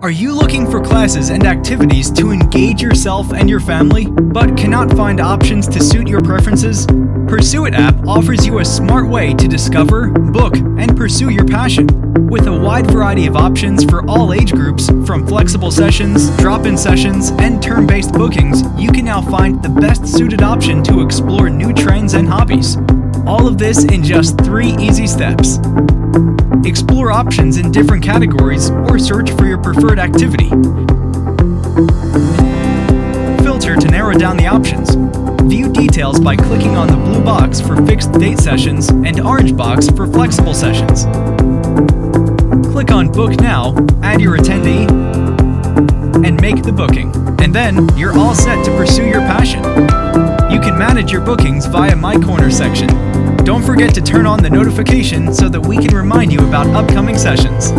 Are you looking for classes and activities to engage yourself and your family, but cannot find options to suit your preferences? PursueIt app offers you a smart way to discover, book, and pursue your passion. With a wide variety of options for all age groups, from flexible sessions, drop-in sessions, and term-based bookings, you can now find the best suited option to explore new trends and hobbies. All of this in just 3 easy steps. Explore options in different categories or search for your preferred activity. Filter to narrow down the options. View details by clicking on the blue box for fixed date sessions and orange box for flexible sessions. Click on Book Now, add your attendee, and make the booking. And then you're all set to pursue your passion. You can manage your bookings via My Corner section. Don't forget to turn on the notification so that we can remind you about upcoming sessions.